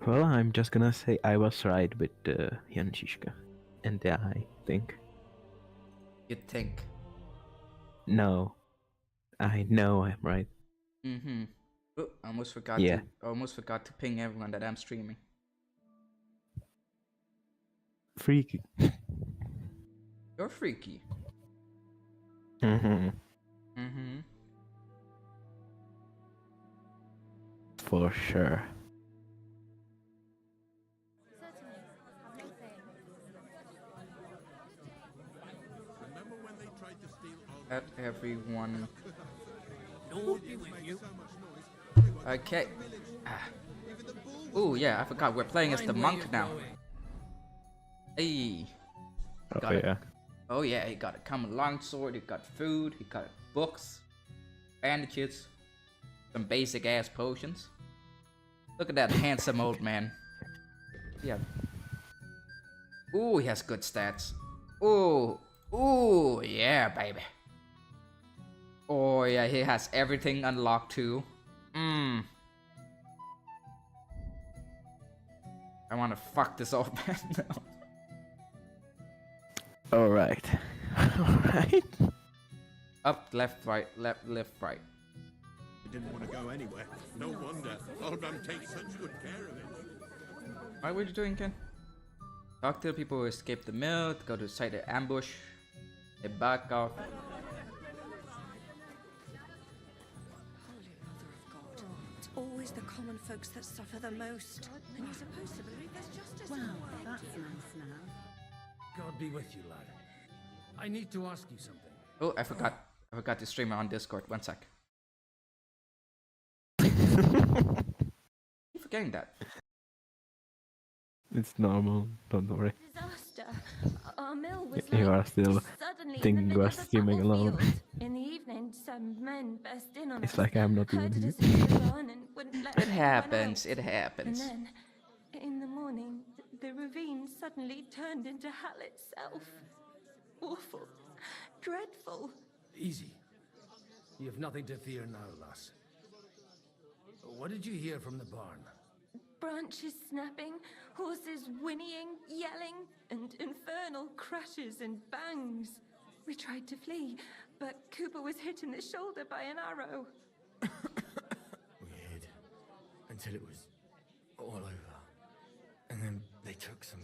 Well, I'm just gonna say I was right with Jančiška and the I think. You think? No, I know I'm right. Mm-hmm. Oh, I almost forgot Yeah. to ping everyone that I'm streaming. Freaky. You're freaky. Mm-hmm. Mm-hmm. For sure. At everyone. Okay. Oh yeah, I forgot we're playing as the monk now. Hey. Oh Got it. yeah. Oh yeah, he got a common longsword, he got food, he got books, bandages, some basic ass potions. Look at that handsome old man. Yeah. Ooh, he has good stats. Ooh, ooh, yeah, baby. Oh yeah, he has everything unlocked too. Mmm. I wanna fuck this old man now. Alright. Alright. Up, left, right, left, right. He didn't want to go anywhere. No wonder. Old man takes such good care of it. What were you doing, Ken? Talk to the people who escaped the mill, go to site the ambush, they back off. Holy Mother of God. It's always the common folks that suffer the most. And you're supposed to believe there's justice in the world. That's nice now. God be with you, lad. I need to ask you something. Oh, I forgot to stream on Discord. 1 sec. Keep forgetting that. It's normal, don't worry. Disaster. Our mill was You are still suddenly thinking in the you middle are of a streaming alone. battlefield. In the evening, some men burst in on It's us. like I'm not even herded here. us into the barn and wouldn't let It anyone happens, out. it happens. And then, in the morning, the ravine suddenly turned into hell itself. Awful. Dreadful. Easy. You have nothing to fear now, lass. What did you hear from the barn? Branches snapping, horses whinnying, yelling, and infernal crashes and bangs. We tried to flee, but Cooper was hit in the shoulder by an arrow. We hid until it was all over. And then they took some.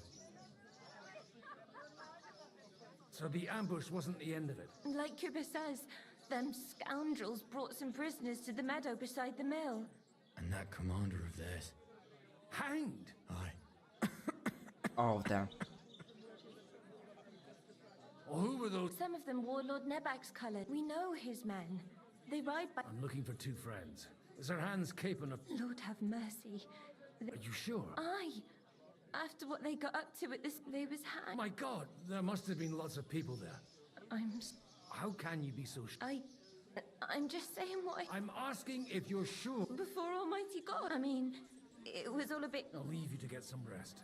So the ambush wasn't the end of it. Like Cooper says, them scoundrels brought some prisoners to the meadow beside the mill. And that commander of theirs. Hanged? Aye. All of them. Well, who were those? Some of them wore Lord Nebag's colour. We know his men. They ride by... I'm looking for two friends. Is their hands caping of... Lord have mercy. Are you sure? Aye. After what they got up to at this, they was hanged. My God, there must have been lots of people there. I'm How can you be so sure? I'm just saying what I... I'm asking if you're sure. Before Almighty God. I mean, it was all a bit... I'll leave you to get some rest.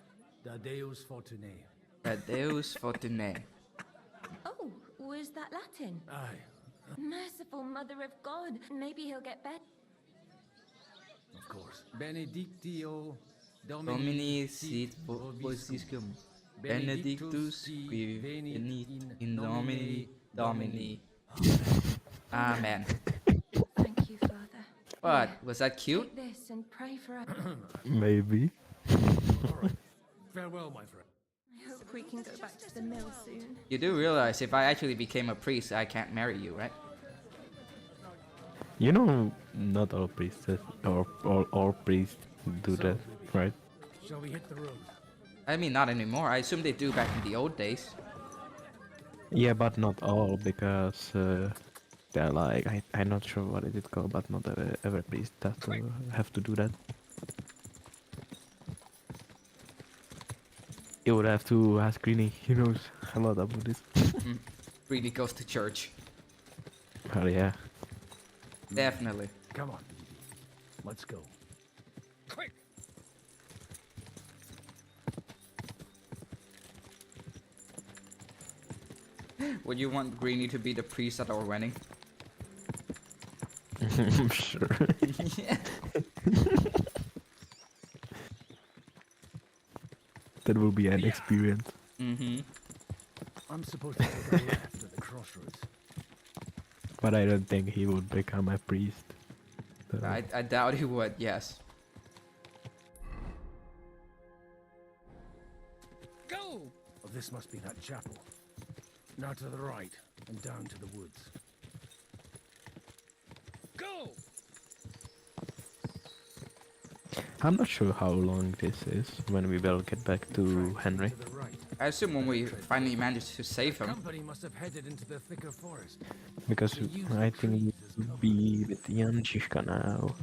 Da Deus Fortunae. Deus Fortunae. Oh, was that Latin? Aye, Merciful Mother of God. Maybe he'll get better. of course. Benedictio Domini sit vobiscum. Benedictus qui venit in nomine Domini. Amen. Thank you, Father. What? Was that cute? Take this and pray for us. Maybe. All right. Farewell, my friend. I hope we can go back to the mill soon. You do realize if I actually became a priest, I can't marry you, right? You know, not all priests or all priests do that, right? Shall we hit the road? I mean, not anymore. I assume they do back in the old days. Yeah, but not all, because they're like, I'm not sure what it is called, but not every priest have to do that. You would have to ask Greenie, he knows a lot about this. Really goes to church. Oh yeah. Definitely. Come on. Let's go. Quick! Would you want Greenie to be the priest at our wedding? I'm sure. Yeah. That will be an experience. Mm-hmm. I'm supposed to take a left at the crossroads. But I don't think he would become a priest. So, I doubt he would, yes. Go! Oh, this must be that chapel. Now to the right and down to the woods. Go! I'm not sure how long this is when we will get back to Henry. To the right. I assume when we finally manage to save him. Company must have headed into the thicker forest. Because I think we'll be with Jan Žižka now.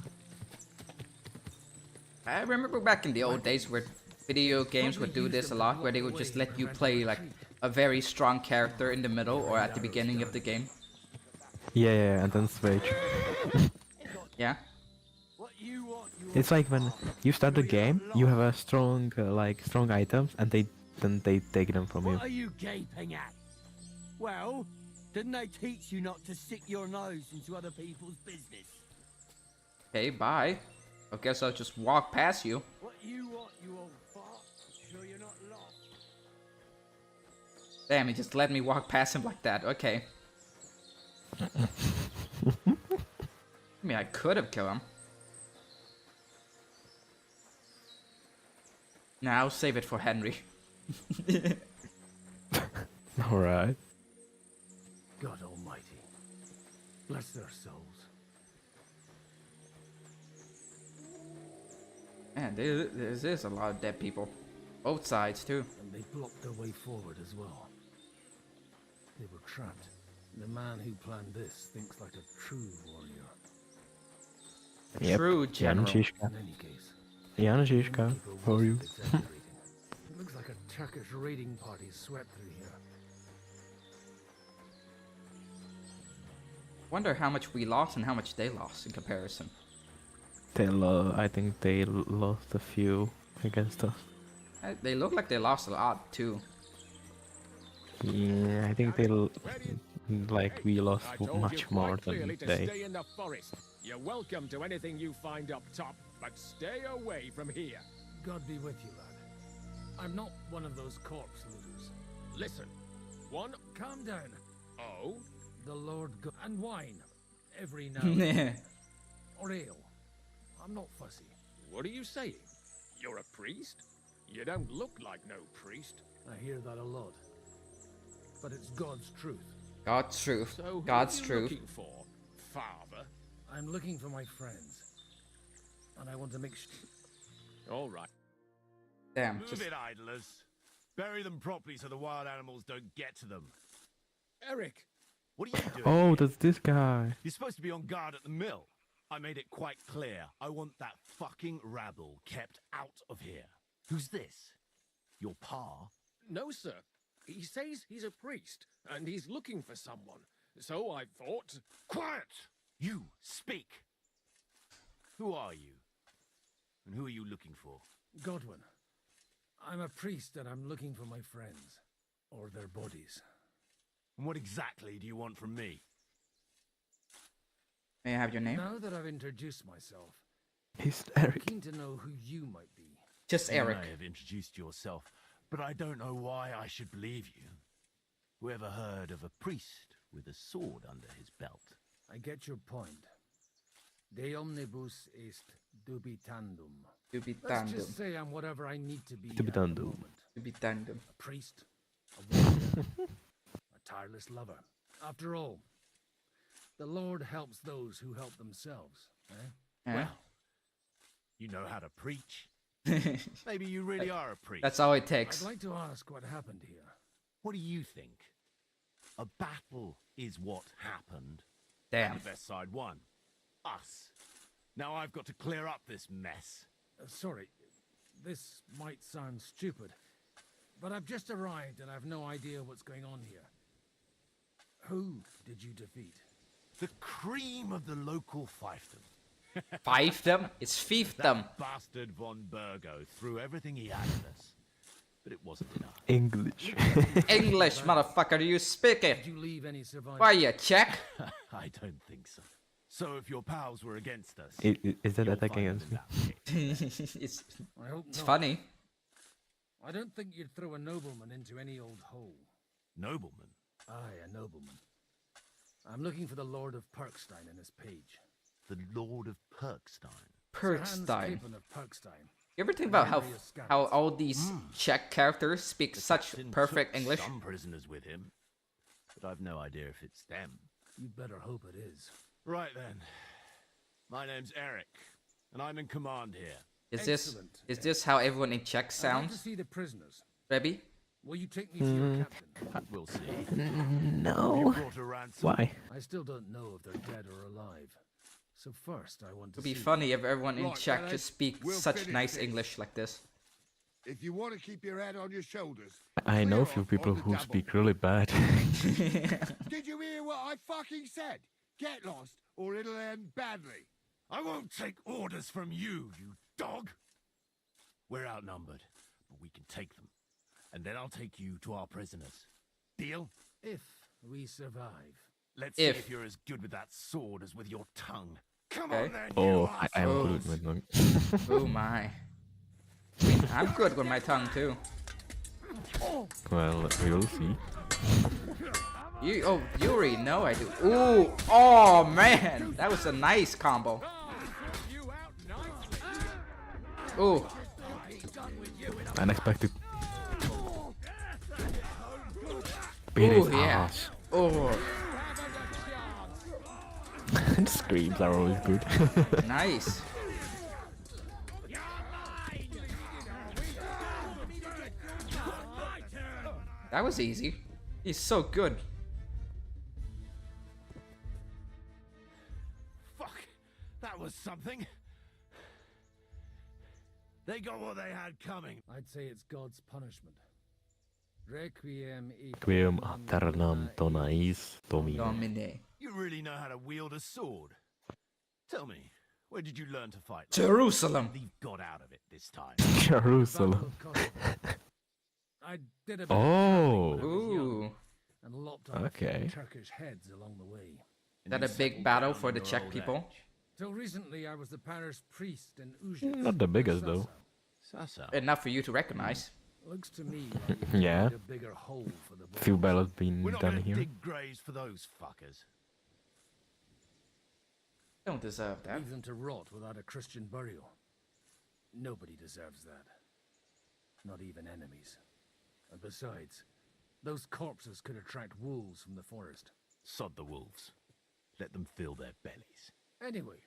I remember back in the old days where video games would do this a lot, where they would just let you play like a very strong character in the middle or at the beginning of the game. Yeah, and then switch. Yeah. It's like when you start the game, you have a strong, strong items, and then they take them from you. What are you gaping at? Well, didn't they teach you not to stick your nose into other people's business? Okay, bye. I guess I'll just walk past you. What you want, you old fart? Sure you're not lost? Damn, he just let me walk past him like that. Okay. I mean, I could have killed him. Now save it for Henry. Alright. God Almighty, bless their souls. Man, there's a lot of dead people. Both sides, too. And they blocked their way forward as well. They were trapped. The man who planned this thinks like a true warrior. Yep. True general. Jan Žižka. In any case, Jan Žižka, people for you. wasn't exaggerating. It looks like a Turkish raiding party swept through here. Wonder how much we lost and how much they lost in comparison. I think they lost a few against us. They look like they lost a lot, too. Yeah, I think we lost much more than they. Stay in the forest. You're welcome to anything you find up top, but stay away from here. God be with you, lad. I'm not one of those corpse looters. Listen, one. Calm down. Oh, The Lord and wine. Every now and then. Or ale. I'm not fussy. what are you saying? You're a priest? You don't look like no priest. I hear that a lot. But it's God's truth. God's truth. So who God's are you truth. looking for, Father? I'm looking for my friends. And I want to make sure. All right. Damn. Move Just... it, idlers. Bury them properly so the wild animals don't get to them. Eric, What are you doing? Oh, here? that's this guy. You're supposed to be on guard at the mill. I made it quite clear. I want that fucking rabble kept out of here. Who's this? Your pa? no, sir. He says he's a priest, and he's looking for someone. So I thought... Quiet! You, speak! Who are you? And who are you looking for? Godwin. I'm a priest and I'm looking for my friends. Or their bodies. And what exactly do you want from me? May I have your name? Now that I've introduced myself, He's I'm Eric. keen to know who you might be. Just Eric. You may have introduced yourself, but I don't know why I should believe you. Whoever heard of a priest with a sword under his belt? I get your point. De omnibus est dubitandum. Let's Dubitandum. just say I'm whatever I need to be at the Dubitandum. moment. Dubitandum. A priest, a warrior, a tireless lover. After all, the Lord helps those who help themselves. Eh? Yeah. Well, you know how to preach. Maybe you really are a priest. That's all it I'd takes. like to ask what happened here. What do you think? A battle is what happened. Damn. The best side won. Us. Now I've got to clear up this mess. Sorry, this might sound stupid, but I've just arrived and I've no idea what's going on here. Who did you defeat? The cream of the local fiefdom. Fiefdom? It's fiefdom. That bastard von Burgo threw everything he had at us. But it wasn't enough. English. English, motherfucker, do you speak it? Did you leave any survivors? Why, you check? I don't think so. So if your pals were against us, Is that you'll attacking find against them me? that way. it's I hope it's not. funny. I don't think you'd throw a nobleman into any old hole. Nobleman? Aye, a nobleman. I'm looking for the Lord of Perkstein and his page. The Lord of Perkstein? Sir Hans Perkstein. Capon of Perkstein. You ever think about how all these Czech characters speak such Captain perfect took English? Some prisoners with him, but I've no idea if it's them. You'd better hope it is. Right then. My name's Eric, and I'm in command here. Is this how everyone in Czech I'd like to sounds? see the prisoners. Rebby? Will you take me to your captain? We'll see. No. You brought a ransom? Why? I still don't know if they're dead or alive. So first, I want It to would be see funny if everyone in Right, Czech fellas, just speak we'll such finish nice this. English like this. If you want to keep your head on your shoulders, I know a clear few off people on the who double. speak really bad. Did you hear what I fucking said? Get lost, or it'll end badly. I won't take orders from you, you dog! We're outnumbered, but we can take them. And then I'll take you to our prisoners. Deal? if we survive. Let's see If. if you're as good with that sword as with your tongue. Come Okay. on then, Oh, you I am assholes. good with them. Oh my. I mean, I'm good with my tongue too. Well, we will see. Yuri, no I do. Ooh, oh man, that was a nice combo. Ooh, Unexpected. Beat his ooh, yeah. ass. Oh, Screams are always good. nice. That was easy. He's so good. Fuck, that was something. They got what they had coming. I'd say it's God's punishment. Requiem Quem aeternam tonais domine. Domine. You really know how to wield a sword. Tell me, where did you learn to fight? Jerusalem. Leave God out of it this time. Jerusalem. I did a bit Oh. of traveling when I was young Ooh. and lopped off a Okay. few Turkish heads along the way. Is that a big battle for the Czech people? Till recently, I was the parish priest in Uzhik. Not the biggest though. Sasa. Enough for you to recognize. Looks to me like we Yeah. need a bigger hole for the Few bones. battles been We're not done gonna here. dig graves for those fuckers. Don't deserve that. Leave them to rot without a Christian burial. Nobody deserves that. Not even enemies. And besides, those corpses could attract wolves from the forest. Sod the wolves. Let them fill their bellies. Anyway,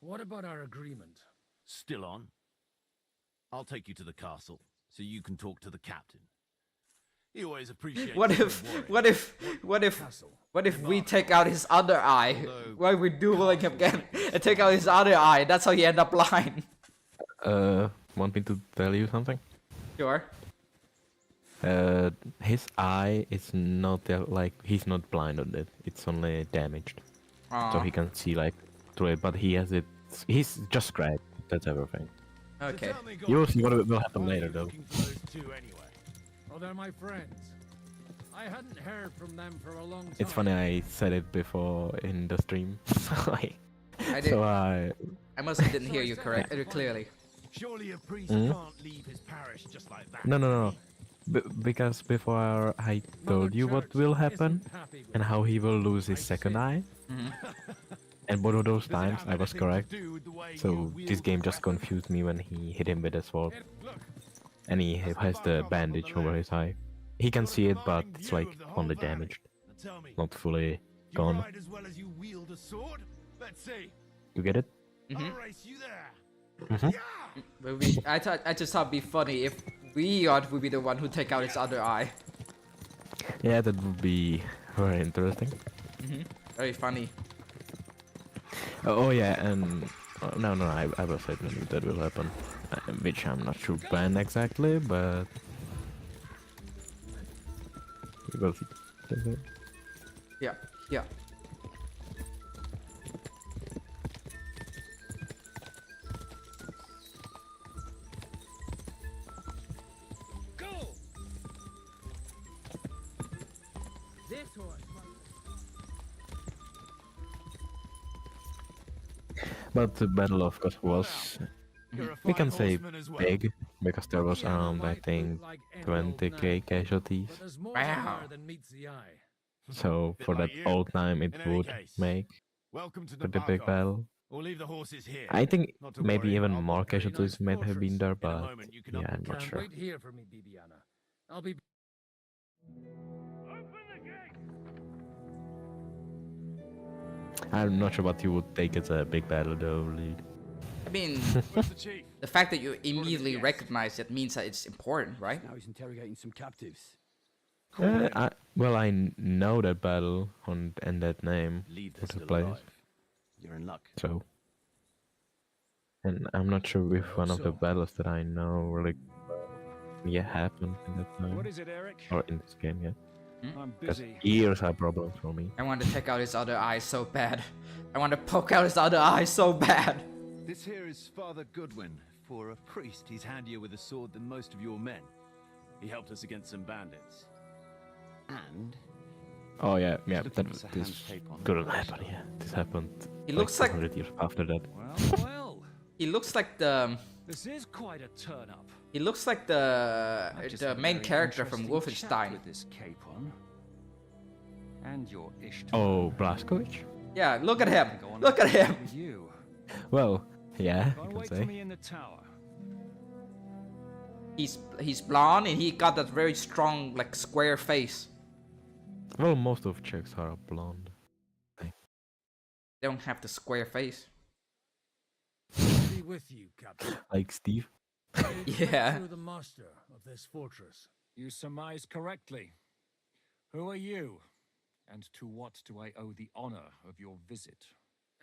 what about our agreement? Still on? I'll take you to the castle, so you can talk to the captain. He always appreciates What a good if, warrior. what if Castle. we take out his other eye? Why we dueling him again and take out his other eye? That's how you end up blind. Want me to tell you something? Sure. His eye is not like he's not blind on it. It's only damaged, so Aw. he can see like through it. But he has it. He's just scratched. That's everything. Okay. Tell me, You'll guys, see what will happen why are later, you though. looking for those two anyway? Oh, they're my friends. I hadn't heard from them for a long time. It's funny I said it before in the stream. I did. So I must have didn't hear you clearly. Surely a priest Hmm? can't leave his parish just like that. No. Because before I told you what will happen and how he will lose his second eye, and both of those Does it times have I was anything to correct. do with the way So you this wield game the just weapon? confused me when he hit him with a sword, Look, and he has the bandage over his eye. He can see it, but it's like only damaged, now tell me, not fully you gone. ride as well as you wield a sword? Let's see. You get it? I'll race you there. Mhm. Yeah! But I just thought it'd be funny if we would be the one who take out his other eye. Yeah, that would be very interesting. Very funny. Oh yeah, and no, I will say when that will happen, which I'm not sure when exactly, but we will see. Yeah, yeah. Go! This horse. But the battle, of course, was You're a We fine can say horseman as well. big, because there was Piano around, I might think, look like emerald 20k now, casualties. but there's more Wow. there than meets the eye. So Bit for like that you. old time, it In any would case, make Welcome to for the big Debarkov. battle. We'll leave the horses here. I think Not to maybe worry, even I'll more book a very casualties nice might have been fortress. there, In a but moment, you can yeah, I'm not Can't sure. wait here for me, Bibiana. I'll be. I'm not sure what you would take as a big battle though, really. I mean, Where's the chief? the fact that you immediately recognize it means that it's important, right? Now he's interrogating some captives. Well, I know that battle and that name Leave for this the still place, alive. You're in luck. so. And I'm not sure if one of the so. battles that I know really happened in that time, What is it, Eric? or in this game yet. I'm Because busy. years are problems for me. I want to take out his other eye so bad. I want to poke out his other eye so bad. This here is Father Goodwin. For a priest, he's handier with a sword than most of your men. He helped us against some bandits. And Oh yeah, looking that for Sir this Hans Cape on couldn't the happen. Yeah, this happened. He looks like 100 years after that. Well, he looks like the this is quite a turn up. he looks like I've just the had a main very character from interesting chat Wolfenstein. with this cape on. And your Ishtar. Oh, Blazkowicz? Yeah, look at him. Go on Look at him. with you. Well, yeah, Go you can wait for say. me in the tower. He's blonde and he got that very strong like square face. Well, most of Czechs are blonde. They don't have the square face. I'll be with you, Captain. Like Steve. Yeah. You're the master of this fortress. You surmise correctly. Who are you? And to what do I owe the honor of your visit?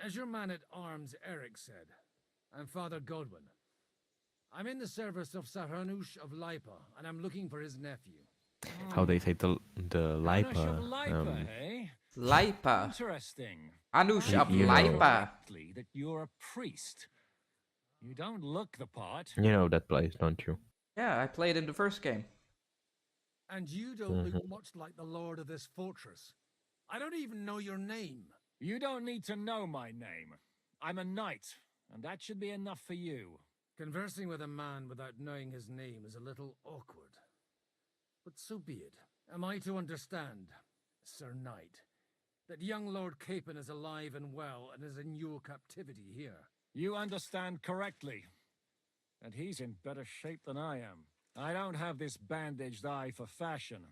As your man at arms, Eric said, I'm Father Godwin. I'm in the service of Sahanush of Lipa, and I'm looking for his nephew. How they say the Anush of Lipa. Lipa, eh? Lipa. Interesting. Anush of You know. Lipa. Correctly that you're a priest. You don't look the part. You know that place, don't you? Yeah, I played in the first game. And you don't look much like the lord of this fortress. I don't even know your name. You don't need to know my name. I'm a knight, and that should be enough for you. Conversing with a man without knowing his name is a little awkward. But so be it. Am I to understand, Sir Knight, that young Lord Capon is alive and well and is in your captivity here? You understand correctly. And he's in better shape than I am. I don't have this bandaged eye for fashion.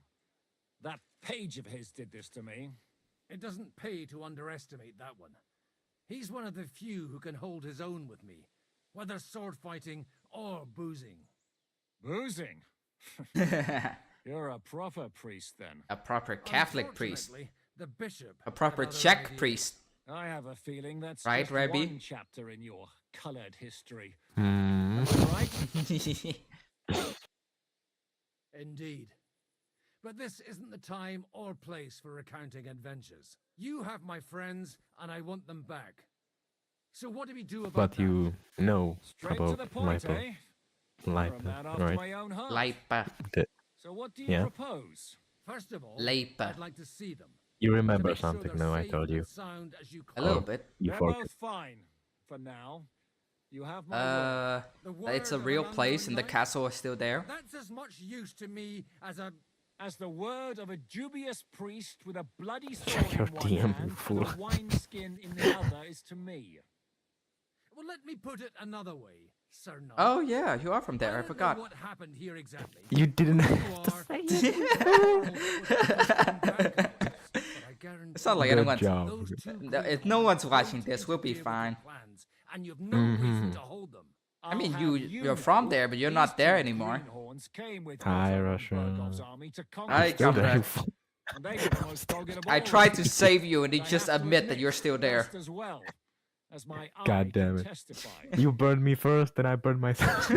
That page of his did this to me. It doesn't pay to underestimate that one. He's one of the few who can hold his own with me, whether sword fighting or boozing. Boozing? You're a proper priest, then. A proper Catholic priest. Unfortunately, the bishop A proper had other Czech ideas. priest. I have a feeling that's Right, just Rabbi? one chapter in your colored history. Hmm. Am I right? Indeed. But this isn't the time or place for recounting adventures. You have my friends, and I want them back. So what do we do about But that? you know Straight to about the point, Lipa. eh? You're a Lipa, man after right? my own heart. Lipa. So what do you Yeah. propose? First of all, Leipa. I'd like to see them. You To remember make sure something? they're No, I safe told you. and sound as you A call little them. bit. You They're forgot. both fine. For now. You have my word. The It's a word of real an place and the unknown knight? castle is still there. That's as much use to me as a... As the word of a dubious priest with a bloody sword Check your in one DM, you hand and fool. a wineskin in the other is to me. Well, let me put it another way, Sir Knight. Oh yeah, you are from there. I don't know forgot. what happened here exactly. You didn't You have to are say the it. world with the backgrounds, but I guarantee It's not like Good anyone's. job. those two If no greenhorns one's won't watching this, we'll be interfere with fine. your plans, and you've no reason Mhm. to hold them. I mean, I'll have you're from know there, but you're these not there two anymore. greenhorns came with Hi, Otto von Russia. Bergov's army to conquer Hi, Still there, you comrade. fool. and they were the most dogged of I all tried of to them. save you, and you I just have to admit that you're admit, still there. just as well, as my eye God damn can it. testify. You burned me first, then I burned myself.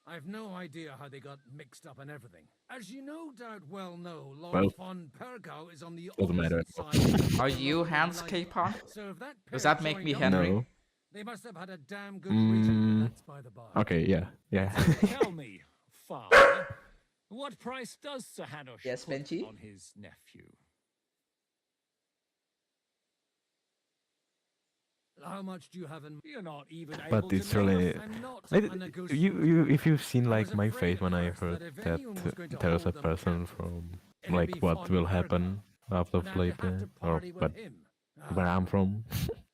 I've no idea how they got mixed up in everything. As you no doubt well know, Lord Well, von Pergau is on the doesn't matter opposite side. Are of you the Hans Lipa. Capon? So if that Does pair that make me joined Henry? No. They must have had a damn good reason, but Mm. that's by the by. Okay, yeah, yeah. Tell me, father, what price does Sir Hanush Yes, put Benji? on his nephew? How much do you have in? You're not even able But to it's name really. I'm not I, a negotiator. if you've seen I like was my afraid face at when I first heard that if that anyone was going to there's a hold them person captive, from it'd like be what von will Berger, happen after and I'd have to sleeping or party with but him. where I'm from.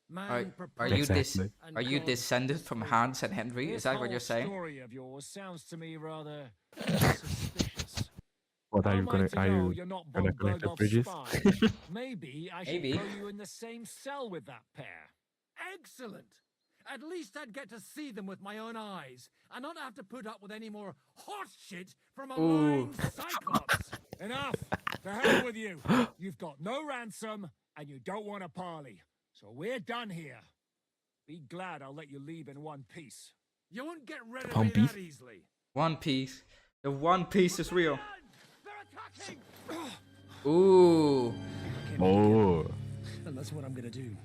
Man Are you Exactly. are you descended from Hans and Henry? Is This that what you're whole saying? story of yours sounds to me rather suspicious. What are How you am I gonna? to Are know you you're not gonna von connect the Bergov's bridges? spy? Maybe I should Maybe. throw you in the same cell with that pair. Excellent. At least I'd get to see them with my own eyes, and not have to put up with any more horse shit from a Ooh. lying cyclops. Enough! To hell with you! You've got no ransom, and you don't want a parley. So we're done here. Be glad I'll let you leave in one piece. You won't get rid of One me Piece? that easily. One Piece. The One Piece is real. They're attacking. Ooh. Oh. And that's what I'm gonna do.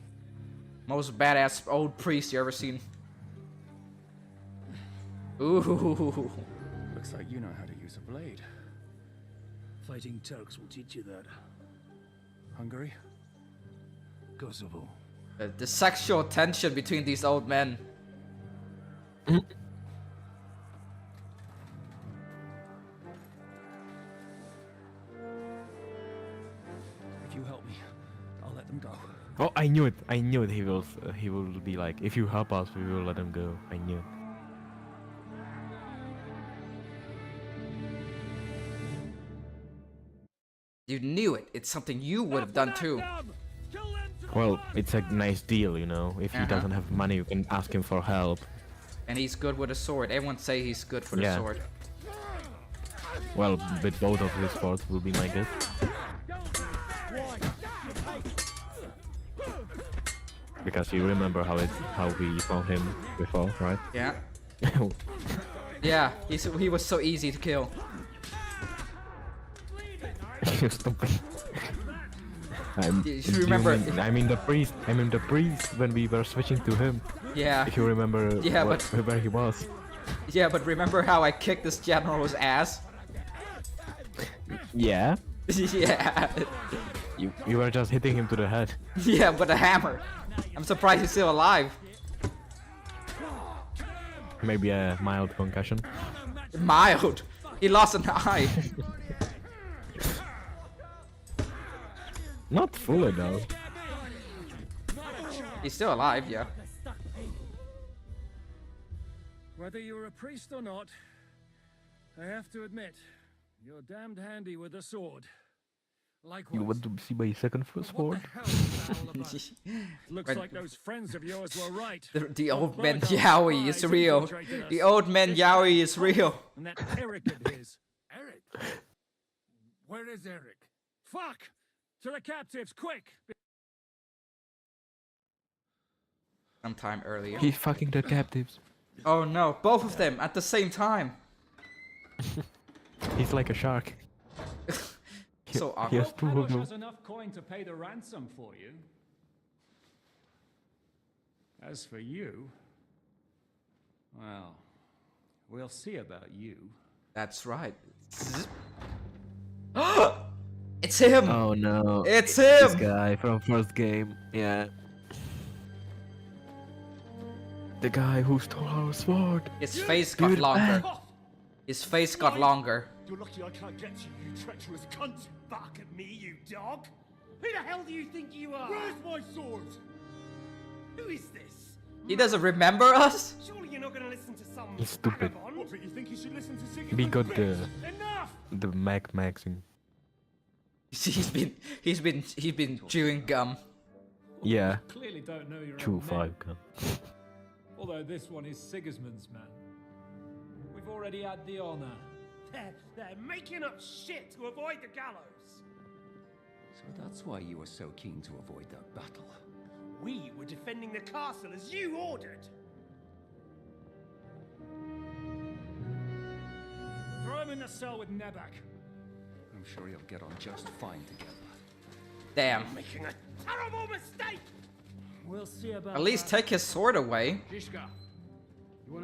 Most badass old priest you ever seen. Ooh. Looks like you know how to use a blade. Fighting Turks will teach you that. Hungary? Kosovo. The sexual tension between these old men. If you help me, I'll let them go. Oh, I knew it. I knew it. He will be like, if you help us, we will let him go. I knew it. You knew it. It's something you would have done too. Well, it's a nice deal, you know. If he Uh-huh. doesn't have money, you can ask him for help. And he's good with a sword. Everyone say he's good for the Yeah. sword. Well, with both of his swords will be my guess. Because you remember how we found him before, right? Yeah. Yeah. He was so easy to kill. You stupid. You should remember- I mean the priest. I mean the priest when we were switching to him. Yeah. If you remember Yeah, where he was. Yeah, but remember how I kicked this general's ass? Yeah. Yeah. You were just hitting him to the head. Yeah, with a hammer. I'm surprised he's still alive. Maybe a mild concussion. Mild. He lost an eye. Not fully though. He's still alive, yeah. Whether you're a priest or not, I have to admit, you're damned handy with a sword. Likewise. You want to see my second sword? What the hell is that all about? Looks When- like those friends of yours were right. The old Von man Bergov's Yowie is spies real. infiltrated The us. old man This Yowie guy is real. And that Eric of his. Eric. Where is Eric? Fuck! To the captives, quick! Sometime earlier. He's fucking the captives. Oh no, both of them at the same time. He's like a shark. So He awkward. has two of them. has enough coin to pay the ransom for you. As for you, well, we'll see about you. That's right. It's him! Oh no. It's This him! guy from first game. Yeah. The guy who stole our sword. His face got Dude, longer. His face got longer. You're lucky I can't get you, you treacherous cunt! Back at me, you dog! Who the hell do you think you are? Where's my sword? Who is this? He doesn't remember us? Surely you're not gonna listen to some He's stupid. vagabond? What, but you think you should listen to Sigurd? We got Enough! the maxing. He's been chewing gum. Yeah. Clearly don't know your True own 5 men. gun. Although this one is Sigismund's man. We've already had the honor. They're making up shit to avoid the gallows! So that's why you were so keen to avoid that battle. We were defending the castle as you ordered! Throw him in the cell with Nebak. I'm sure you'll get on just fine together. Damn. Making a terrible mistake! We'll see about At least take his sword away. Zishka.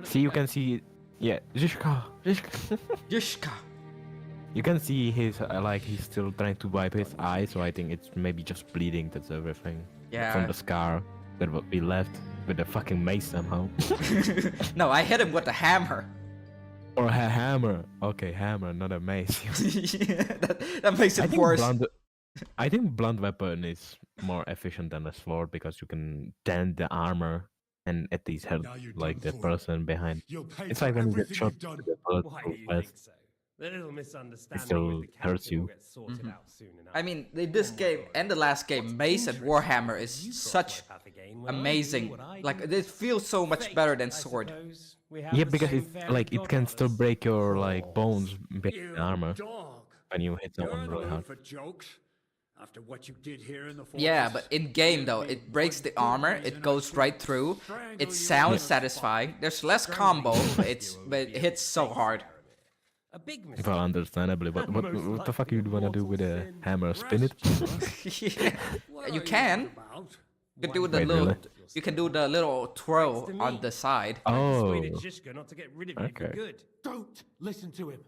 See, you can see. Yeah, Zishka. Yushka. You can see his like he's still trying to wipe his eye, so I think it's maybe just bleeding. That's everything. Yeah. From the scar. That would be left with a fucking mace somehow. No, I hit him with a hammer. Or a hammer. Okay, hammer, not a mace. Yeah, that makes it worse. I think blunt weapon is more efficient than a sword because you can dent the armor and at least hurt like the person behind. It's like when you get shot with a bullet vest. The little It misunderstanding still with the hurts captain will you. get sorted out soon enough. I mean, in this game and the last game, Mace and Warhammer is such amazing. Like, it feels so much better than Sword. Yeah, because it's like it can still break your like bones behind the armor when you hit someone really hard. After what you did here in the forest. Yeah, but in game though, it breaks the armor, it goes right through. It sounds satisfying. There's less combo, but it hits so hard. Well, understandably, but what the fuck you wanna do with a hammer? Spin it? Yeah, you can. You can do the little. You can do the little twirl on the side. Oh. Okay. Don't listen to him.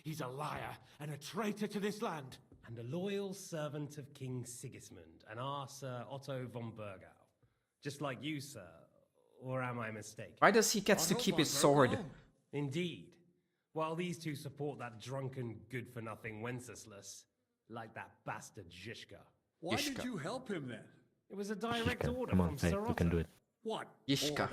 He's a liar and a traitor to this land. And a loyal servant of King Sigismund and our Sir Otto von Burgau. Just like you, sir. Or am I mistaken? Why does he get to keep his sword? Indeed. While these two support that drunken, good-for-nothing Wenceslas, like that bastard Zhishka. Why did you help him then? It was a direct order Come on, from say Sir you Otto. can do it. What? Zhishka.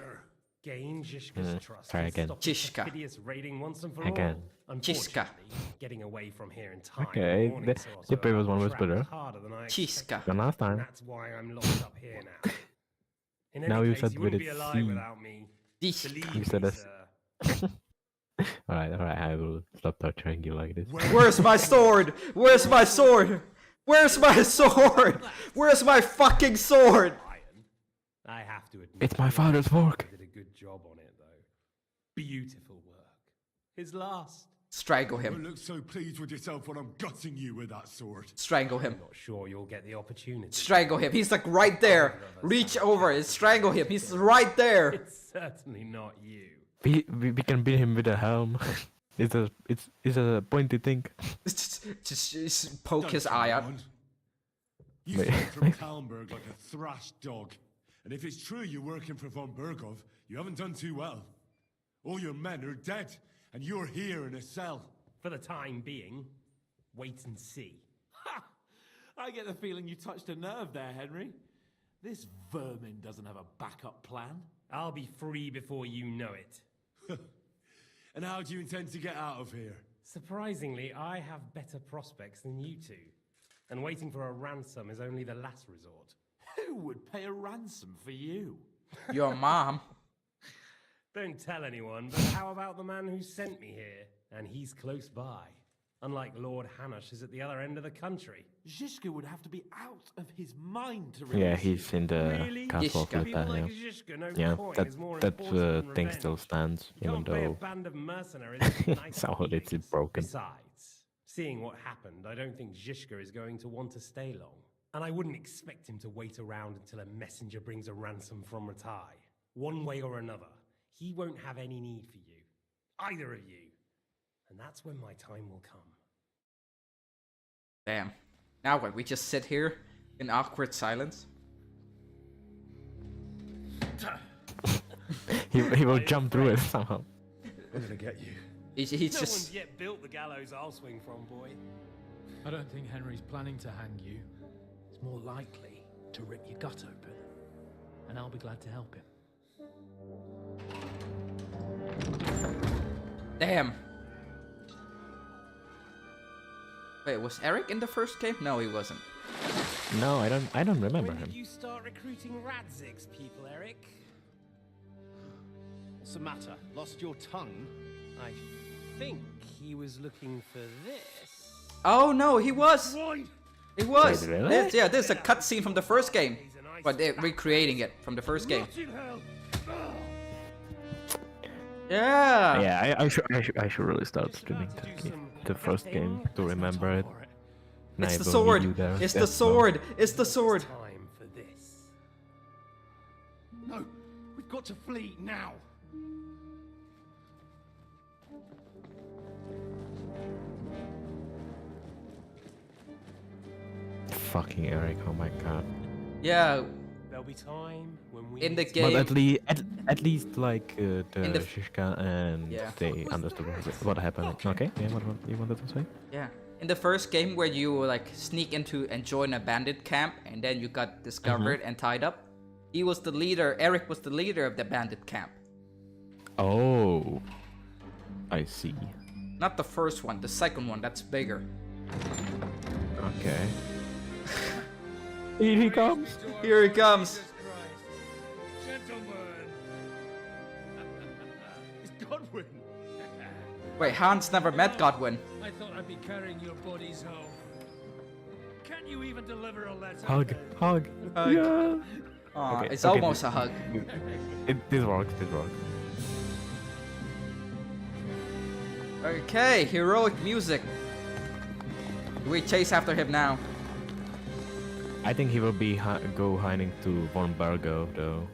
Gain Zhishka's trust. Try and again. stop this Zhishka. hideous raiding once and for Again. all. Zhishka. Unfortunately, getting away from here in time. Okay, warning the previous one was trapped better. harder than I Zhishka. expected. Than last time. That's why I'm locked up here now. In any Now you case, said you with wouldn't a be alive C. without me. Zhishka. You said me, that. sir. Alright, I will stop torturing you like this. Where's my sword? Where's my sword? Where's my sword? Where's my fucking sword? I have to admit. It's my father's work. Did a good job on it, though. Beautiful work. His last. Strangle You him. look so pleased with yourself when I'm gutting you with that sword. Strangle him. Not sure you'll get the opportunity. Strangle him. He's like right there. Reach over and strangle him. He's right there. It's certainly not you. We can beat him with a helm. It's a pointy thing. Just poke his eye out. You Wait. fought from Talmberg like a thrashed dog. And if it's true you're working for von Bergov, you haven't done too well. All your men are dead, and you're here in a cell. For the time being, wait and see. Ha! I get the feeling you touched a nerve there, Henry. This vermin doesn't have a backup plan. I'll be free before you know it. And how do you intend to get out of here? Surprisingly, I have better prospects than you two. And waiting for a ransom is only the last resort. Who would pay a ransom for you? Your mom. Don't tell anyone, but how about the man who sent me here? And he's close by. Unlike Lord Hanush is at the other end of the country. Zhishka would have to be out of his mind to Yeah, release he's you. in the Really? castle Zhishka. with People that, like yeah. Zhishka know Yeah, coin that is more that important than thing revenge. still stands, You even can't pay a though band of mercenaries with nice somehow feelings. it's broken. Besides, seeing what happened, I don't think Zhishka is going to want to stay long. And I wouldn't expect him to wait around until a messenger brings a ransom from Ratai. One way or another, he won't have any need for you. Either of you. And that's when my time will come. Damn. Now what? We just sit here in awkward silence? he will jump through it somehow. I'm gonna get you. He's No just... one's yet built the gallows I'll swing from, boy. I don't think Henry's planning to hang you. It's more likely to rip your gut open. And I'll be glad to help him. Damn. Wait, was Eric in the first game? No, he wasn't. No, I don't remember When him. did you start recruiting Radzig's people, Eric? What's the matter? Lost your tongue? I think he was looking for this. Oh no, he was! He was! Wait, really? Yeah, this is a cutscene from the first game. But they're recreating it from the first game. Yeah! Yeah, I should really start streaming the first game to remember it. It's I the will sword! leave you there. It's the Yes, no. sword! It's the sword! Time for this. No, we've got to flee now. Fucking Eric, oh my god. Yeah, be time when we In the meet game- But at least like the the Shishka and Yeah. they understood what happened. Okay, yeah, what you wanted to say? Yeah. In the first game where you like sneak into and join a bandit camp and then you got discovered and tied up, he was the leader. Eric was the leader of the bandit camp. Oh, I see. Not the first one, the second one. That's bigger. Okay. Here he comes. Here he comes. Gentlemen. It's Godwin. Wait, Hans never met Godwin. I thought I'd be carrying your bodies home. Can't you even deliver a letter? Hug. Hug. Yeah. Aw, Okay, it's okay, almost a hug. This works. This works. Okay, heroic music. We chase after him now. I think he will be go hiding to Von Bargo though.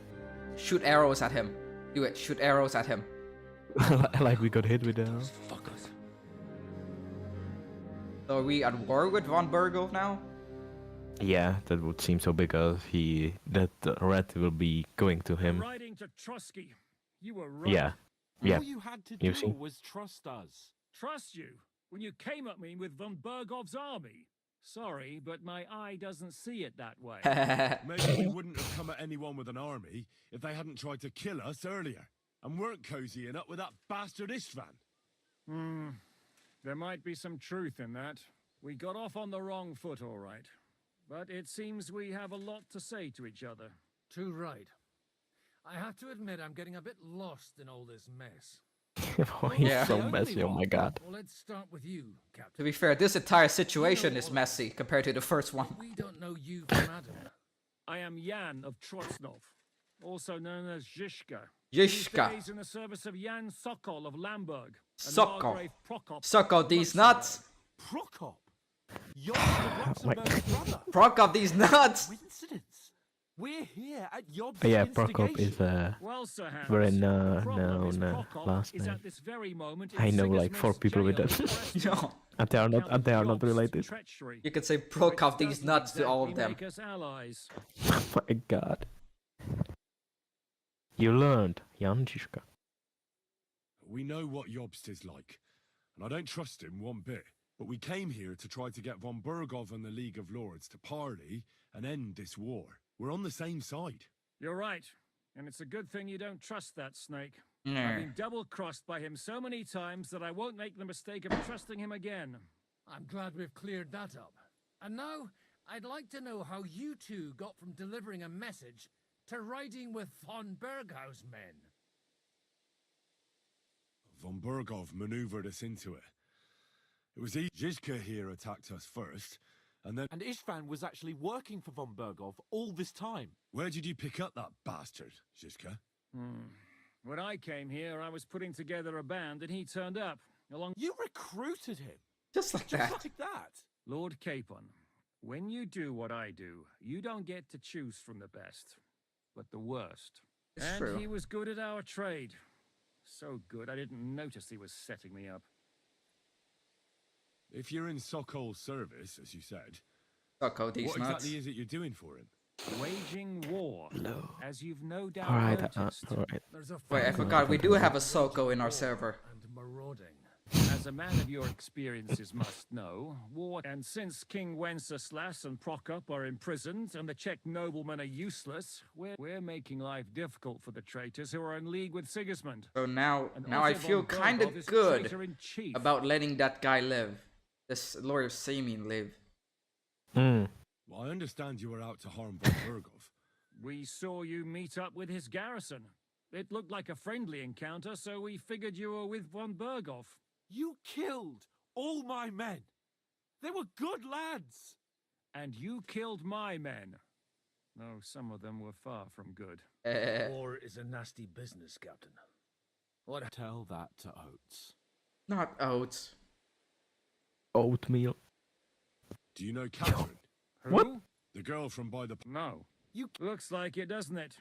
Shoot arrows at him. Do it. Shoot arrows at him. Like we got hit with the. Fuckers. So are we at war with Von Burgov now? Yeah, that would seem so because that rat will be going to him. Riding to Trusky. You were right. Yeah. Yeah. All you had to You do see? was trust us. Trust you when you came at me with von Bergov's army. Sorry, but my eye doesn't see it that way. Maybe we wouldn't have come at anyone with an army if they hadn't tried to kill us earlier and weren't cozying up with that bastard Istvan. There might be some truth in that. We got off on the wrong foot, all right. But it seems we have a lot to say to each other. Too right. I have to admit I'm getting a bit lost in all this mess. Oh, he's Yeah. so messy. Oh my god. Well, let's start with you, To Captain. be fair, this entire situation is messy compared to the first one. We don't know you from Adam. I am Jan of Trotsnov, also known as Zhishka. Zhishka. These days in the service of Jan Sokol of Lamberg. and Sokol. Margrave Prokop. Suck out these nuts. Prokop. You're the Luxembourg brother. Prokop these nuts. Coincidence. We're here at your Yeah, Prokop is Well, Sir Hans, very the problem known is Prokop last is name. at this very moment in I know like 4 Sigismund's people with jail that. arrested No. and they are not Jobs, related. treachery, You could say which Prokop these doesn't nuts to all of exactly them. make us allies. Oh my god. You learned, Jan Zhishka. We know what Jobst is like, and I don't trust him one bit. But we came here to try to get von Burgov and the League of Lords to parley and end this war. We're on the same side. You're right, and it's a good thing you don't trust that snake. Yeah. I've been double-crossed by him so many times that I won't make the mistake of trusting him again. I'm glad we've cleared that up. And now, I'd like to know how you two got from delivering a message to riding with von Berghaus men. Von Burgov maneuvered us into it. It was Zizka here attacked us first, and then... And Istvan was actually working for von Bergov all this time. Where did you pick up that bastard, Zizka? When I came here, I was putting together a band, and he turned up, along... You recruited him. Just like that. Just like that. Lord Capon, when you do what I do, you don't get to choose from the best, but the worst. It's And true. he was good at our trade. So good, I didn't notice he was setting me up. If you're in Sokol's service, as you said, Suck out these what nuts. exactly is it you're doing for him? Waging war, as you've no doubt Alright, noticed. alright. There's a Wait, I forgot. We do have a Soko in our server. and marauding. As a man of your experiences must know, war, and since King Wenceslas and Prokop are imprisoned and the Czech noblemen are useless, we're making life difficult for the traitors who are in league with Sigismund. So now And I Otto feel von kind Bergov of is good traitor-in-chief. about letting that guy live. This Lord Samin live. Well, I understand you were out to harm von Burgov. We saw you meet up with his garrison. It looked like a friendly encounter, so we figured you were with von Bergov. You killed all my men. They were good lads. And you killed my men. Though some of them were far from good. War is a nasty business, Captain. What? Tell that to Oates. Not oats. Oatmeal. Do you know Catherine? Who? What? The girl from by the... No. You Looks like it, doesn't it?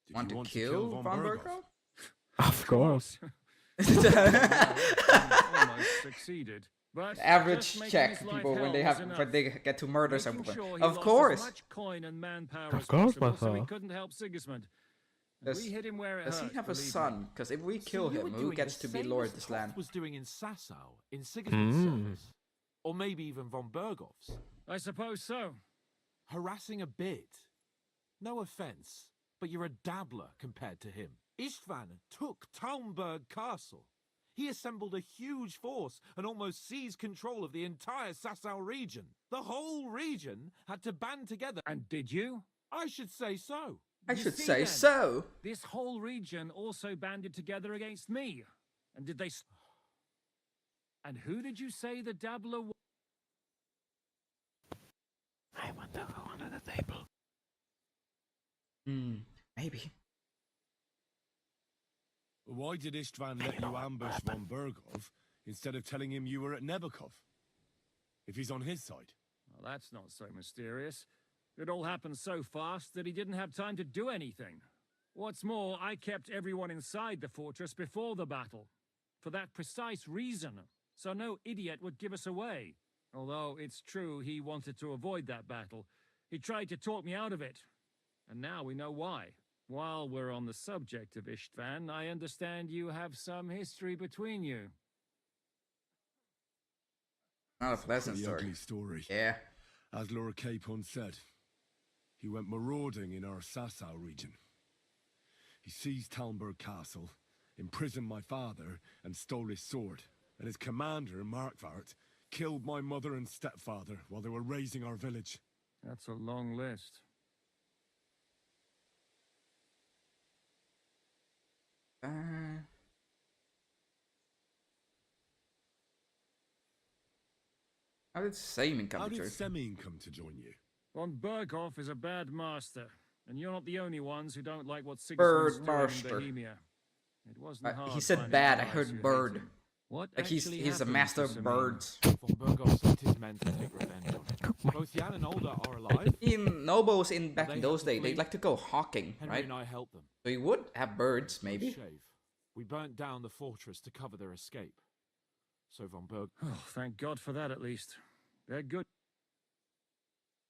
Did Want you to want kill von Von Burgov? Bergov? Of course. Almost succeeded. But Average just making check his life people when hell was when enough. they get to murder Making someone. sure he Of lost course. as much coin and manpower Of as course, possible, so he Papa. couldn't help Sigismund. And Does, we hit him where it does hurts, he have a believe me. son? Because if we kill you were him, who doing gets the to be same Lord as of this land? Hoth was doing in Sasau, in Sigismund's service. Or maybe even von Bergov's. I suppose so. Harassing a bit. No offense, but you're a dabbler compared to him. Istvan took Talmberg Castle. He assembled a huge force and almost seized control of the entire Sasau region. The whole region had to band together. And did you? I should say so. I You should see say then, so. This whole region also banded together against me. And did they... And who did you say the dabbler was? I want to go under the table. Maybe. Why did Istvan let you ambush von Bergov instead of telling him you were at Nebukov? If he's on his side. Well, that's not so mysterious. It all happened so fast that he didn't have time to do anything. What's more, I kept everyone inside the fortress before the battle. For that precise reason. So no idiot would give us away. Although it's true he wanted to avoid that battle. He tried to talk me out of it. And now we know why. While we're on the subject of Istvan, I understand you have some history between you. Not a pleasant Pretty story. ugly story. Yeah. As Lord Capon said, he went marauding in our Sasau region. He seized Talmberg Castle, imprisoned my father, and stole his sword. And his commander, Markvart, killed my mother and stepfather while they were raising our village. That's a long list. How did Semin come How to did join? Semin come to join you? Von Berghoff is a bad master, and you're not the only ones who don't like what Sigismund's doing in master. Bohemia. It wasn't hard He said finding bad, I allies heard who hate bird. him. What Like he's actually a happened master to of Semin? birds. Von Bergov sent his men to take revenge on him. Both Jan and Olda are alive. In nobles in back They in had those to days, they flee. like to go hawking, Henry right? and I helped them. So he would have birds, maybe. Shave. We burnt down the fortress to cover their escape. So von Berg... Oh, thank God for that, at least. They're good.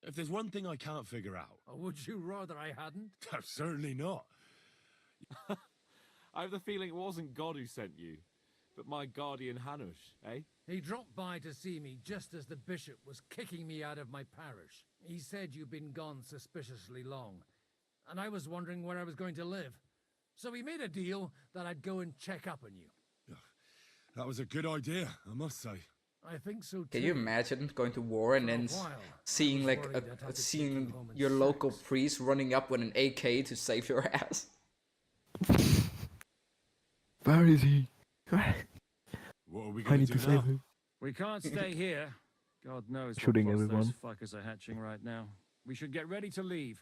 If there's one thing I can't figure out... Or would you rather I hadn't? Certainly not. I have the feeling it wasn't God who sent you, but my guardian Hanush, eh? He dropped by to see me just as the bishop was kicking me out of my parish. He said you'd been gone suspiciously long, and I was wondering where I was going to live. So we made a deal that I'd go and check up on you. That was a good idea, I must say. I think so too. Can you imagine going to war and For a then while, seeing I was like worried I'd have to take seeing you home and your local sex. priest running up with an AK to save your ass? Where is he? Where? What are we I going need to to do save now? him. We can't stay here. God knows Shooting what plots everyone. those fuckers are hatching right now. We should get ready to leave.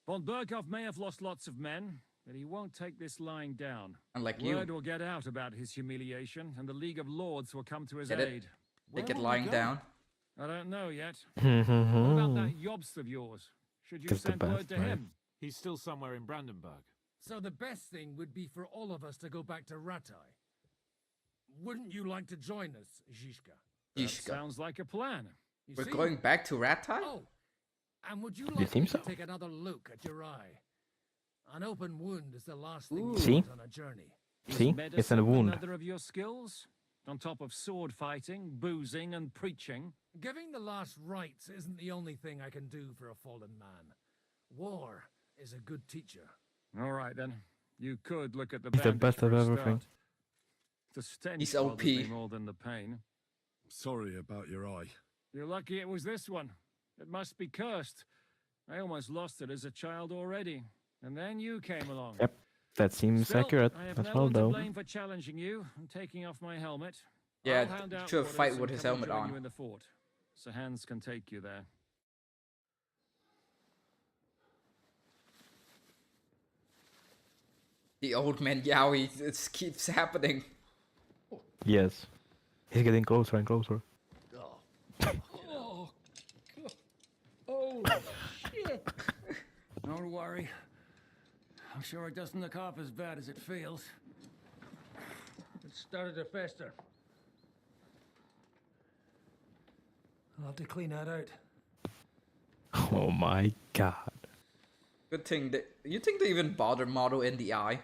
Von Berghoff may have lost lots of men, but he won't take this lying down. Unlike Word you. will get out about his humiliation, and the League of Lords will come to his Get it? aid. Take Where it will we lying go? down. I don't know yet. What about that Jobst of yours? Should you Just the send word best, to right? him? He's still somewhere in Brandenburg. So the best thing would be for all of us to go back to Ratai. Wouldn't you like to join us, Zizka? That Yishka. sounds like a plan. You We're see? going back to Ratai? Oh, and would you You like think me to so? take another look at your eye? An open wound is the last thing you See? want on a journey. Is See? It's medicine a wound. another of your skills? On top of sword fighting, boozing, and preaching? Giving the last rites isn't the only thing I can do for a fallen man. War is a good teacher. All right, then. You could look at the He's the bandage best for of a everything. start. The stench He's bothers OP. me more than the pain. Sorry about your eye. You're lucky it was this one. It must be cursed. I almost lost it as a child already. And then you came along. Yep, that seems Still, accurate I have as no well, one to though. blame for challenging you and taking off my helmet. Yeah, I'll hand out to a orders fight and with his come and helmet join on. you in the fort, so Hans can take you there. The old man Yowie, it keeps happening. Yes. He's getting closer and closer. Oh, shit! Don't worry. I'm sure it doesn't look half as bad as it feels. It started to fester. I'll have to clean that out. Oh my god. Good thing that you think they even bother model in the eye.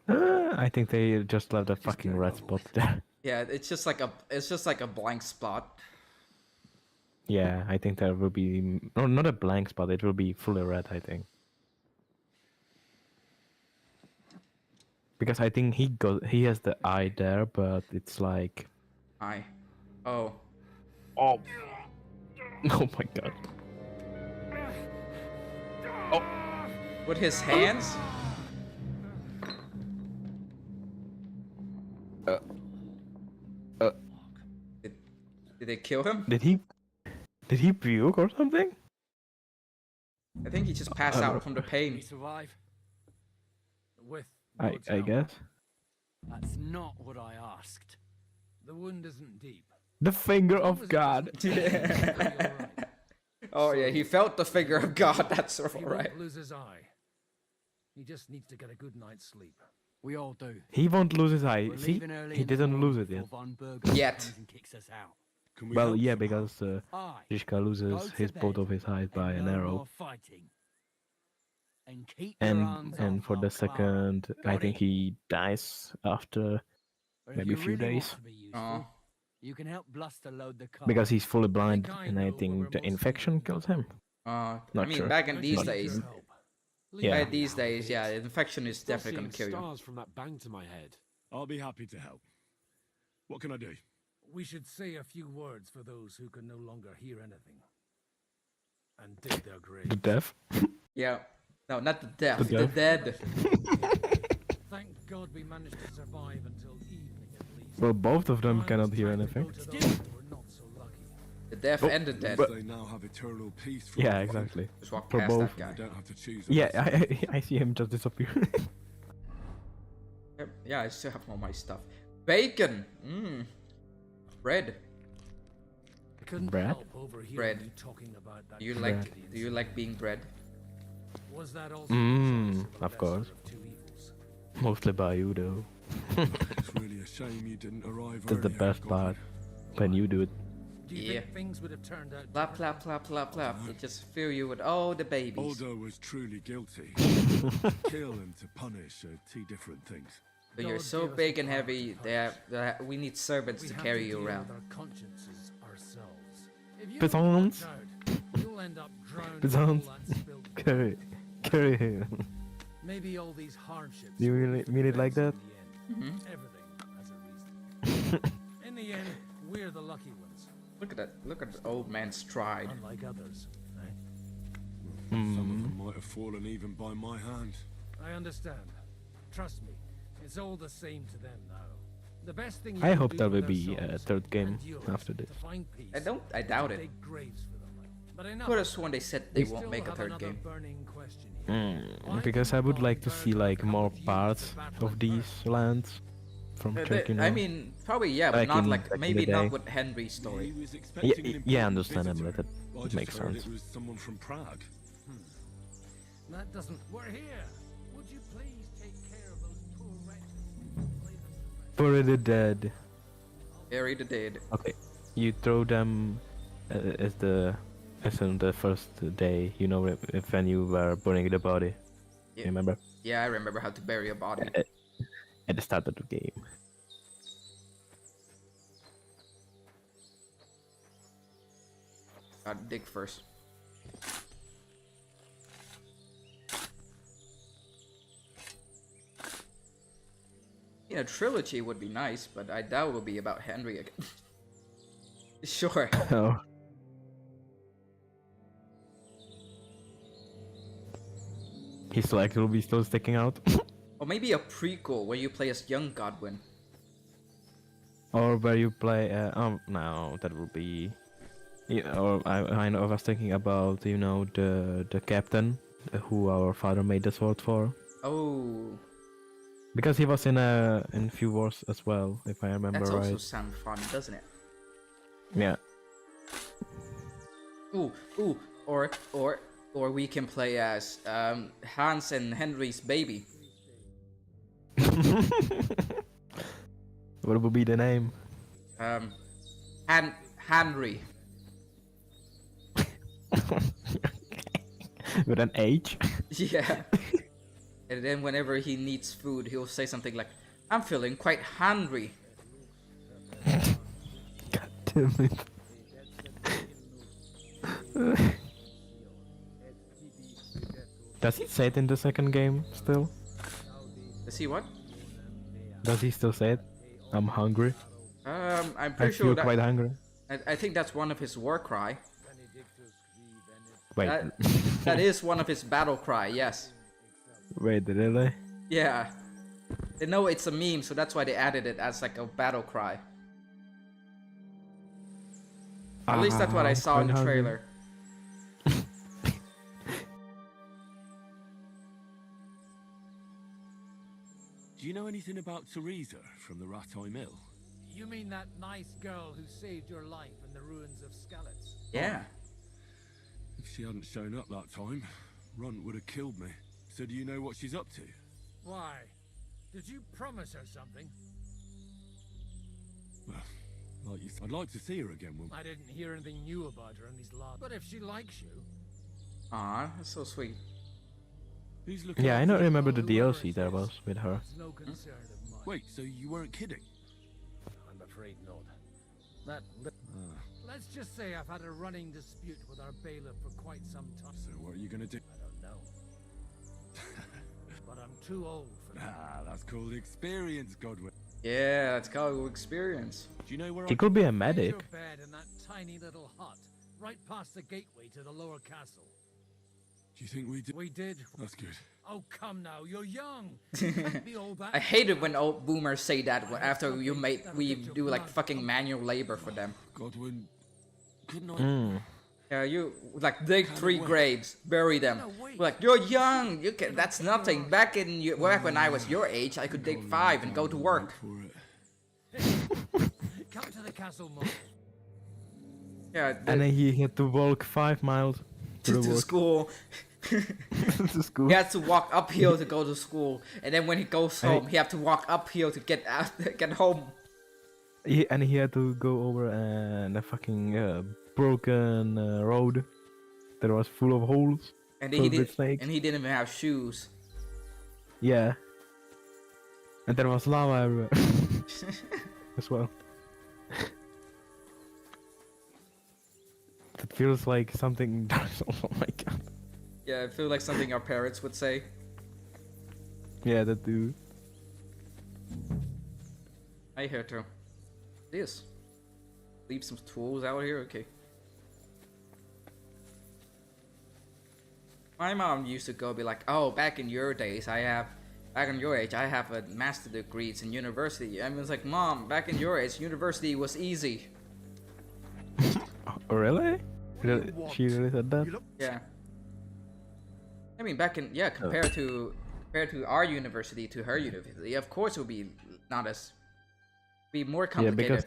I think they just left a fucking red spot there. Yeah, it's just like a blank spot. Yeah, I think there will be no, not a blank spot. It will be fully red, I think. Because I think he has the eye there, but it's like Eye. Oh. Oh. Oh my god. Oh. With his hands? Did they kill him? Did he puke or something? I think he just passed out from the pain. We survive. With I guess. That's not what I asked. The wound isn't deep. The finger of God. Oh yeah, he felt the finger of God. That's He right. won't lose his eye. He just needs to get a good night's sleep. We all do. He won't lose his eye. We're See, leaving early he in the didn't morning lose it yet. before Von Berger Yet. comes and kicks us out. Well, yeah, because Aye. Zizka loses Go to both bed of his eyes by and an no arrow. more fighting. And keep your hands And off for the our Clara. second, I Got think it? he dies after But if maybe a you few really days. want to be useful, you can help Bluster load the car. Because he's fully blind, and I think the infection kills him. I Not mean, sure. back in these Not- days. Yeah. These days, yeah, infection is Still definitely gonna seeing kill you. stars from that bang to my head. I'll be happy to help. What can I do? We should say a few words for those who can no longer hear anything. And dig their graves. The deaf? Yeah. No, not the deaf, The the deaf? dead. Thank God we managed to survive until evening at least. Well, both of them cannot hear anything. The deaf Oh, and the dead. but- They now have eternal peace. Yeah, exactly. Just walk For past both. that guy. They don't have to choose. Yeah, I see him just disappear. Yeah, I still have all my stuff. Bacon! Mmm. Bread. I couldn't Bread? help overhearing Bread. you talking about that. Do you Bread. like do you like being bread? Was that also Of course. two evils? Mostly by you, though. It's really a shame you didn't arrive That's the earlier, best Goblin. part. When you do it. Do you Yeah. think things would have turned out Plap, plap, plap, plap, plap. It just fill you with all the babies. Aldo was truly guilty. Kill and to punish are two different things. But you're God so give us big the and power heavy that we need servants We to have carry to you deal around. with our consciences ourselves. If you Peasants. watch out, you'll end up drowning in Peasants. all that spilled Carry him. Maybe all these hardships. Do you will really be mean it like fixed that? in the end. Everything has a reason. In the end, we're the lucky ones, Look at that. Look at the old man's stride. unlike others. Some of them might have fallen even by my hand. I understand. Trust me, it's all the same to them now. The best thing you I can hope do there for will their be a souls third game and yours after this. to find peace I doubt is it. dig graves for them. But enough. Could have sworn they said they We won't still make a have third another game. burning question here. Because I would like to see like more parts of these lands from Turkey. I mean, probably yeah, but Back not in- like back in maybe the not day. with Henry's story. He was expecting an Yeah, important understandable. visitor. That I just makes heard sense. It was someone from Prague. That doesn't. We're here. Would you please take care of those poor wretches? Bury the dead. Bury the dead. Okay, you throw them as in the first day. You know, if when you were burning the body. Yeah. Remember? Yeah, I remember how to bury a body. At the start of the game. Gotta dig first. You know, trilogy would be nice, but I doubt it will be about Henry again. Sure. Oh. His leg will be still sticking out. Or maybe a prequel where you play as young Godwin. Or where you play, no, that will be... Yeah, or I was thinking about, you know, the captain who our father made the sword for. Oh, Because he was in few wars as well, if I remember that's right. also sound fun, doesn't it? Yeah. Ooh, or we can play as Hans and Henry's baby. What would be the name? Henry. With an H. Yeah. And then whenever he needs food, he'll say something like, "I'm feeling quite hungry." God damn it. Does he say it in the second game still? Does he what? Does he still say it? I'm hungry. I'm I pretty feel sure that. quite hungry. I think that's one of his war cry. Wait. That is one of his battle cry. Yes. Wait, really? Yeah. They know it's a meme, so that's why they added it as like a battle cry. At least that's what I saw in the trailer. Do you know anything about Teresa from the Rattay Mill? You mean that nice girl who saved your life in the ruins of Skalitz? Yeah. If she hadn't shown up that time, Runt would have killed me. So do you know what she's up to? Why? Did you promise her something? Well, like you said, I'd like to see her again. I didn't hear anything new about her in these last. But if she likes you... Aw, that's so sweet. Who's looking Yeah, I after don't you? remember the DLC there was with her. No concern of mine. Wait, so you weren't kidding? I'm afraid not. That... Let's just say I've had a running dispute with our bailiff for quite some time. So what are you gonna do? I don't know. But I'm too old for that. Ah, that's called experience, Godwin. Yeah, that's called experience. Do you know where He could be a Made medic. your bed in that tiny little hut, right past the gateway to the lower castle. Do you think we did? We did. That's good. Oh, come now, you're young. You can't be all that. I hate it when old boomers say that after we do like fucking manual labor for them. Godwin, couldn't I? Yeah, you like dig 3 graves, bury them. Like you're young, you can. That's nothing. Back when I was your age, I could dig 5 and go to work. Come to the castle, Mom. Yeah, And then he had to walk 5 miles to work. school. To school. He has to walk uphill to go to school, and then when he goes home, he have to walk uphill to get out, get home. He had to go over a fucking broken road that was full of holes. And filled with snakes. he didn't even have shoes. Yeah. And there was lava everywhere as well. It feels like something. Oh my god. Yeah, I feel like something our parents would say. Yeah, that dude. I hear too. This. Leave some tools out here, okay. My mom used to be like, "Oh, back in your age, I have a master degrees in university." I was like, "Mom, back in your age, university was easy." Oh, really? She really said that? Yeah. I mean, compared to our university to her university, of course it would be more complicated.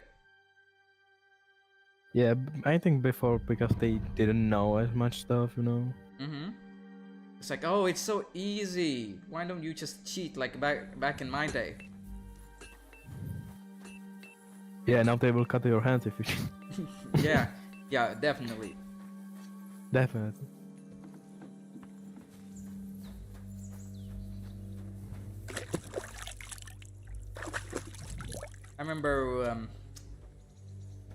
Yeah, I think before because they didn't know as much stuff, you know. It's like, oh, it's so easy. Why don't you just cheat like back in my day? Yeah, now they will cut your hands if you cheat. yeah, definitely. Definitely. I remember,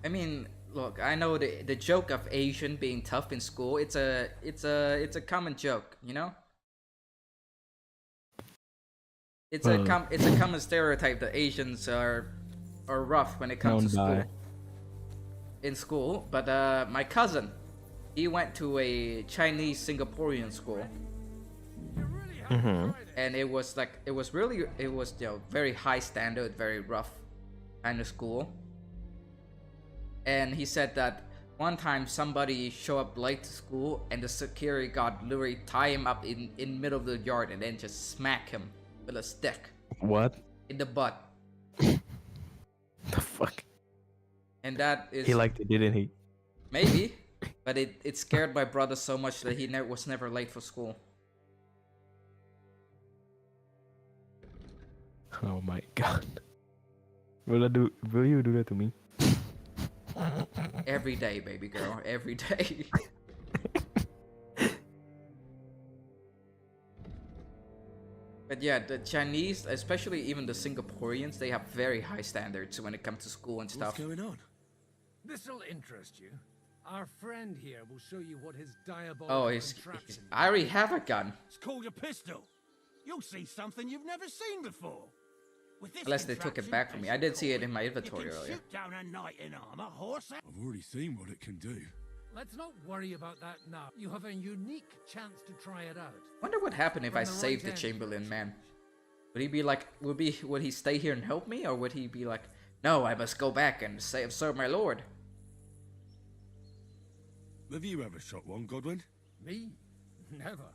I mean, look, I know the joke of Asian being tough in school. It's a common joke, you know. It's a common stereotype that Asians are rough when it comes to school. In school, but my cousin, he went to a Chinese Singaporean school. And it was very high standard, very rough kind of school. And he said that one time somebody showed up late to school and the security guard literally tie him up in middle of the yard and then just smack him with a stick. What? In the butt. The fuck? And that is... He liked it, didn't he? Maybe. But it scared my brother so much that he was never late for school. Oh my god. Will you do that to me? Every day, baby girl. Every day. But yeah, the Chinese, especially even the Singaporeans, they have very high standards when it comes to school and stuff. What's going on? This'll interest you. Our friend here will show you what his diabolical Oh, contraption. I already have a gun. It's called a pistol. You'll see something you've never seen before. With this Unless they took it back from me. I did see it in my inventory you can earlier. shoot down a knight in armor, horse. I've already seen what it can do. Let's not worry about that now. You have a unique chance to try it out. Wonder what happened if I From the saved right the end. Chamberlain man. Would he be like, would he stay here and help me, or would he be like, no, I must go back and serve my lord? Have you ever shot one, Godwin? Me? Never.